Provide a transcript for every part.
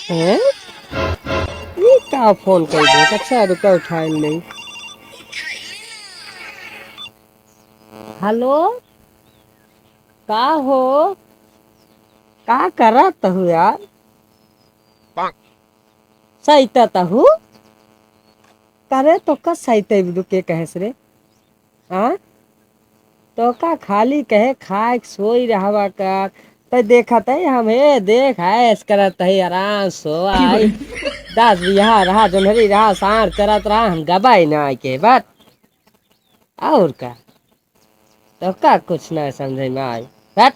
हैं? ये का फोन कर दे, अच्छा रुका उठाए नहीं। हेलो, का हो? का करत हो यार? सहिता हूँ। करे तो का सहिते बिदु के कहेस रे? हाँ, तो का खाली कहे खाए सोई रहवा का। तो देखत है हमें देख ऐस करत है आराम सो आई। 10 बिहा रहा जोनहरी रहा साढ़ चरत रहा हम गबाई ना के बात। और का तो का कुछ ना समझे में आई। हट,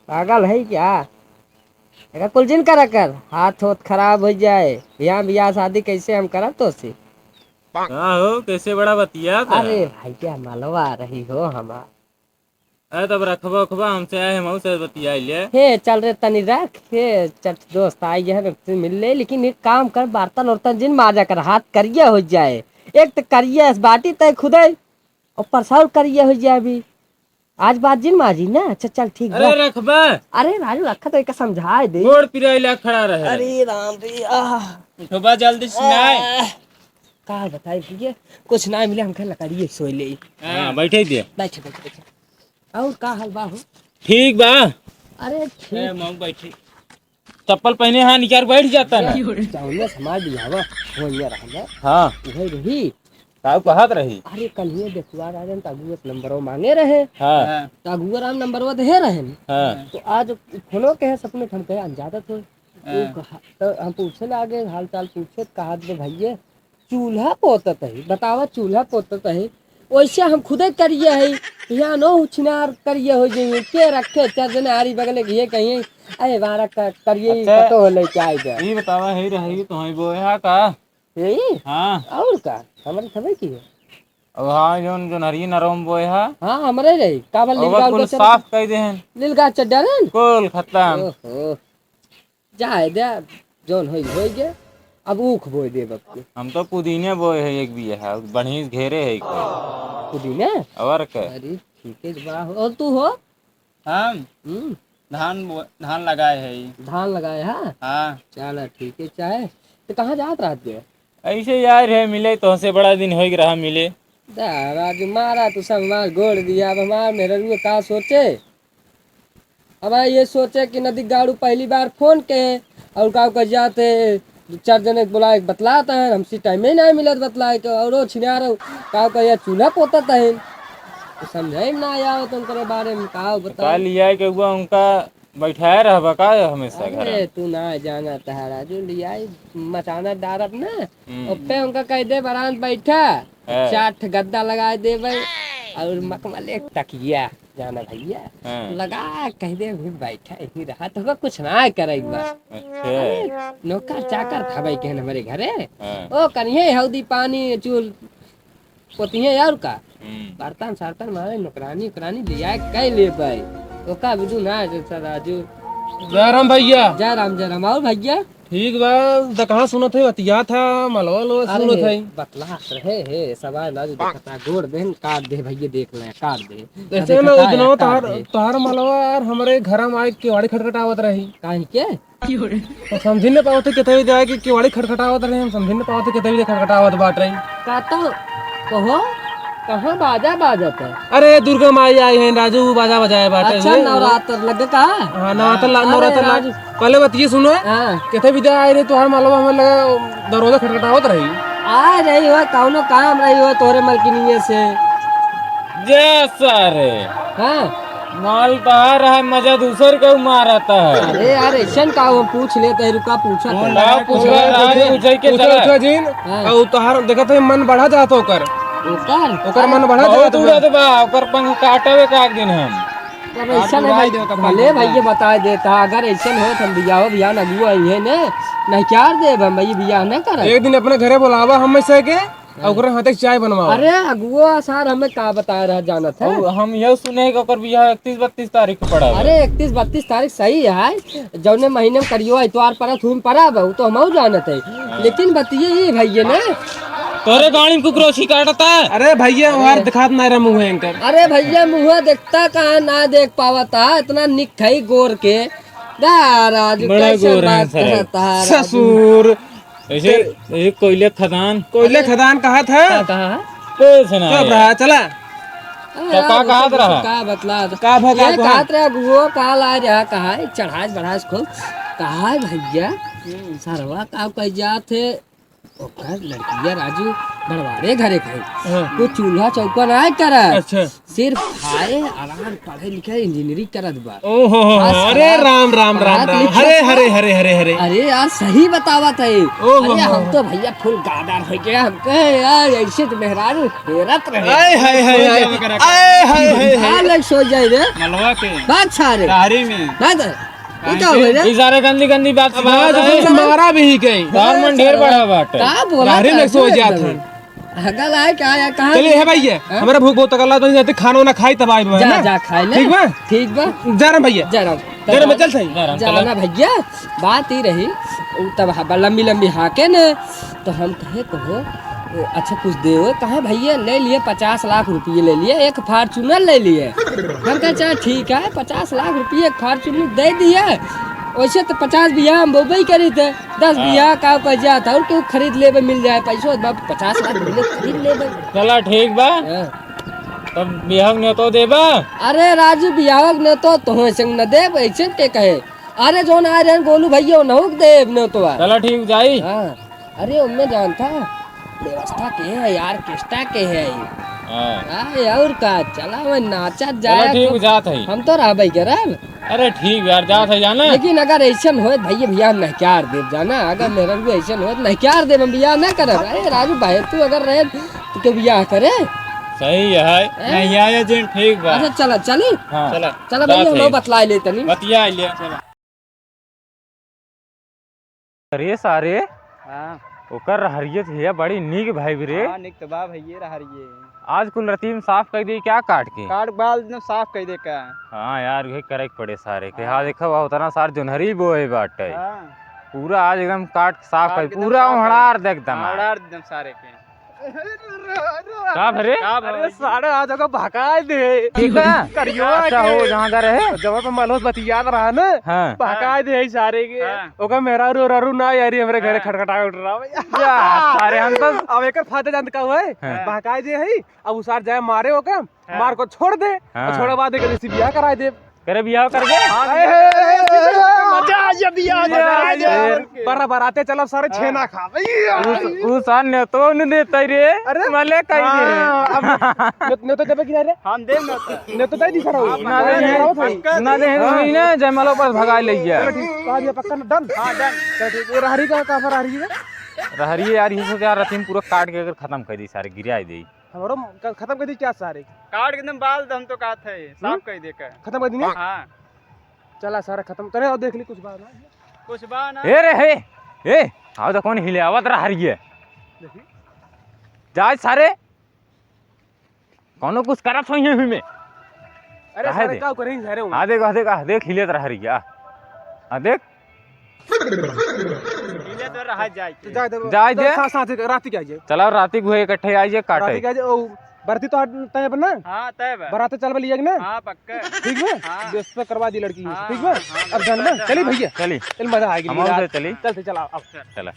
पागल है क्या? एका कुल जिन करा कर हाथ होत खराब हो जाए। यहाँ बियाह शादी कैसे हम करब तो से? हाँ हो कैसे बड़ा बतिया था। अरे भैया मलवा रही हो हमार। अरे तब रखबा उखबा हमसे आए हम से बतिया ले। हे चल रे तनी रख हे चट दोस्त आई है तो मिल ले, लेकिन एक काम कर बर्तन उर्तन जिन माजा कर हाथ करिया हो जाए। एक तो करिया इस बाटी तय खुदे और परसाल करिया हो जाए अभी। आज बात जिन माजी ना। अच्छा चल ठीक अरे बा। रखबा अरे राजू रखा तो एक समझाए दे। गोड़ पिराइला खड़ा रहे। अरे राम रे उठबा जल्दी सुनाए। का बताए भैया कुछ ना मिले हमके लकड़िए सोई ले। हाँ बैठे दे। बैठे बैठे बैठे। और का हाल बा हो? ठीक बा। अरे ठीक। मऊ बैठी चप्पल पहने हाँ निकाल बैठ जाता ना। चावले समाज बियावा हो रहना। हाँ वही रही। साहब कहत रही। अरे कल ये देखवा राजन तागुआ नंबर मांगे रहे। हाँ तागुआ राम नंबर दे रहे। हाँ तो आज फोनो कहे सपने हम कहे अनजादत हो। तो हम पूछे लागे हाल चाल पूछे कहा दे भैया चूल्हा पोतत है। बतावा चूल्हा पोतत है वैसे हम खुदे करिए है। यहाँ नो उछनार करिए हो जाइए के रखे चार जने आरी बगले ये कहिए अरे बारा करिए अच्छा, कतो हो ले चाय दे। ये बतावा है रही तो हई बोया का। यही हाँ और का हमारे खबर की है। अब हाँ जोन जोन हरी नरम बोया हाँ हमारे रही काबल अब लीलगांव कुल को साफ कर दे हैं। लीलगांव चड्डा रे। कुल खत्म। ओहो जाए दे जोन हो गए। अब ऊख बोए दे बक्के हम तो पुदीने बोए है एक भी है बढ़ी घेरे है पुदीना। और के। अरे ठीक है बा और तू हो? हम हम्म धान लगाए है। धान लगाए हाँ। हाँ चल ठीक है चाहे तो कहाँ जात रात के? ऐसे यार है मिले तो से बड़ा दिन हो रहा मिले। राजू मारा तो सब हमार गोड़ दिया। अब हमार मेरे का सोचे। अब ये सोचे कि नदी गाड़ू पहली बार फोन के और का जाते 4 जने बुला बतलाता है हमसे टाइम ही नहीं मिलत बतलाए तो और छिनार का या चूल्हा पोता है तो समझे ना आया तुम करे बारे में का बता। का लिया के हुआ उनका बैठाया रहा का हमेशा घर अरे में। तू ना जाना तहारा जो लिया मचाना डारब ना हम्म, उप्पे उनका कह दे बरान बैठा है, 4 गद्दा लगा दे और मखमल एक तकिया जाना भैया हाँ, लगा कह दे भी बैठा यही रहा तो कुछ ना करे बस। अच्छा नौकर चाकर था भाई कहन हमारे घरे हाँ, ओ कन्हे हल्दी पानी चूल पोतिए यार का हम्म, बर्तन सर्तन मारे नौकरानी उकरानी लिया कह ले भाई तो का बिदू ना राजू। जयराम भैया। जय राम और भैया ठीक बा तो कहाँ सुनत है बतिया था मलवा लो सुनत है। बतला रहे हे सवाल राजू देखता गोड़ देन काट दे भैया देख ले काट दे ऐसे में उस दिनों तोहार मलवा यार हमारे घर में आए केवाड़ी खटखटावत रही। काहे के तो समझ न पावत कितने जाए कि केवाड़ी खटखटावत रहे हम समझ न पावत कितने खटखटावत बाट रही। का तो कहो कहाँ बाजा बाजत है? अरे दुर्गा माई आई है राजू बाजा बजाए बाटे। अच्छा नवरात्र लगे का? हाँ नवरात्र पहले बतिए सुनो हाँ कितने विद्या आए रहे तुम्हारे मलवा हमें लगा दरवाजा खटखटावत रही। आ रही हो कौनो काम रही हो तोरे मलकिनिये से। जैसा रे हाँ माल बाहर है मजा दूसर को मारता है। अरे यार ऐसा का हम पूछ लेते हैं रुका पूछा था। लाओ पूछे के चला जीन हाँ। और तोहार देखत है मन बढ़ा जात ओकर ओकर मन बढ़ा बहुत जात उड़त बा ओकर पंख काटवे का एक दिन हम तब ऐसा है भले भैया बता देता अगर ऐसा हो तो हम बियाह बियाह अगुआ है ने नहीं क्या दे हम भैया बियाह न कर। एक दिन अपने घरे बुलावा हम से के और ओकरे हाथे चाय बनवाओ। अरे अगुआ सर हमें का बता रहा जाना था। और हम ये सुने कि ओकर बियाह 31-32 तारीख को पड़ा है। अरे 31-32 तारीख सही है जौने महीने में करियो इतवार पर थूम पड़ा वो तो हम जानत है लेकिन बतिए ये भैया ने तोरे गाड़ी में कुकरोची काटता है। अरे भैया हमार दिखात ना रहा मुंह इनकर। अरे भैया मुँह देखता कहाँ ना देख पावता इतना निक है गोर के दा राजू बड़ा कैसे गोर है बात सारे। करता है राजू? ससुर ऐसे ऐसे कोयले खदान कोयले खदान कहा था क्या कहा है? कुछ ना चुप है। रहा चला अरे तो यार, का वो कहात तो रहा? का बतला दो। का भगा ये को कहत रहा गुओ का ला रहा कहा है चढ़ास बढ़ास को कहा है भैया सरवा का कह जाते ओकर लड़किया राजू बड़वाड़े घरे खाई वो चूल्हा चौका ना कर अच्छा सिर्फ खाए आराम पढ़े लिखे इंजीनियरिंग करत बा ओहो अरे राम राम राम राम हरे हरे हरे हरे हरे अरे यार सही बतावत है ओहो। अरे हम तो भैया फुल गार्डन हो गया हमको यार ऐसे तो मेहरारू फेरत रहे आय हाय हाय हाय आय हाय हाय हां लग सो जाए रे मलवा के बात सारे तारी में ना तो ये क्या हो रे ये सारे गंदी गंदी बात अब आज तो मारा भी ही गई तार मन ढेर बड़ा बात है। का बोला गाड़ी में सो जात है हगल है क्या है कहां चलिए है भैया हमारा भूख बहुत तगड़ा तो जाते खाना ना खाई तब आए जा ना जा खा ले ठीक बा ठीक बा जा रहा भैया जरा तेरे में चल सही जाना भैया बात ही रही तब लंबी लंबी हाके न तो हम कहे कहो अच्छा कुछ दे कहा भैया ले लिए 50 लाख रुपये ले लिए एक फार्चूनर ले लिए हम कहे चल ठीक है 50 लाख रुपये एक फार्चूनर दे दिया वैसे तो 50 बिया हम बोबई करी थे 10 बिया का पैसा था और क्यों खरीद ले मिल जाए पैसों 50 लाख रुपये खरीद ले चला ठीक बा तब बिहाव ने तो देबा अरे राजू बियावक न तो तुम्हें संग न दे ऐसे के कहे अरे जो ना रहे गोलू भैया नहुक दे न तो चला ठीक जाई हाँ अरे उनमें जानता व्यवस्था के है यार किस्ता के है हाँ। अरे और का चला मैं नाचा चला जाए ठीक जात है। हम तो रह भाई करब अरे ठीक यार जात है जाना लेकिन अगर ऐसा हो भैया भैया हम नहकार दे जाना अगर मेरा भी ऐसा हो नहकार दे हम बियाह न करब अरे राजू भाई तू अगर रहे तो के बियाह करे सही है नहीं आया जिन ठीक बा अच्छा चला चली हाँ चला चला भैया हम बतला ले तनी बतिया ले चला अरे सारे हाँ ओकर हरियत है बड़ी नीक भाई रे हाँ निक तो बा भैये रहिए आज कुल रतीम साफ कर दी क्या काट के काट बाल एकदम साफ कर दे का हाँ यार ये करे के पड़े सारे के हाँ देखो वह उतना सार जोनहरी बोए बाटे हाँ पूरा आज एकदम काट साफ काट कर के एकदम पूरा साफ कर। हड़ार देख दम उड़ाड़ एकदम सारे के का भरे अरे साढ़े आज का भगाए दे ठीक है करियो अच्छा हो जहाँ का रहे जब पे मालूम बतियात रहा ना हाँ भगाए दे सारे के हाँ। ओका मेरा रो ररू ना यारी हमरे घरे खटखटा उठ रहा भैया या, सारे हम तो अब एकर फायदा जानत का हुआ है हाँ। भगाए दे है अब उसार जाए मारे ओका मार को छोड़ दे हाँ। और छोड़े बाद एक बियाह कराए दे करे बियाह कर दे मजा आ जा बियाह आ जा। बरा बराते चलब सारे छेना खा उस अन्य तो न देते रे अरे मले कही अब ने तो देबे कि रे हम देव न तो ने तो दे दी सरो ना दे ना दे ना जयमाला पर भगा ले गया कहा दिया पक्का डन हाँ डन चल ठीक और हरी का पर हरी है रहरी यार ये सोच यार रतीम पूरा काट के अगर खत्म कर दी सारे गिरा दे हमरो खत्म कर दी क्या सारे काट के एकदम बाल हम तो का थे साफ कर दे का खत्म कर दी ना हाँ चला सारा खत्म करे और देख ली कुछ बात ना कुछ बा ना ए रे हे ए आओ तो कौन हिले आवत रहा हरिये देखी जाए सारे कौनो कुछ करत होई है में अरे रहे सारे दे। का करें सारे आ देख हिले रहा हरिया आ देख पीले तो रह जाए के। जाए दे। साथ रात की आ जाए चला राती को इकट्ठे आइए रात काटे की आ जाए ओ भर्ती तो तय पर ना हाँ तय बा बराते चल लिया कि ना हाँ पक्का ठीक है हाँ। दोस्त पे करवा दी लड़की हाँ, ठीक है हाँ, अब जान में चली भैया चली चल मजा आएगी हम चली चल चला अब चला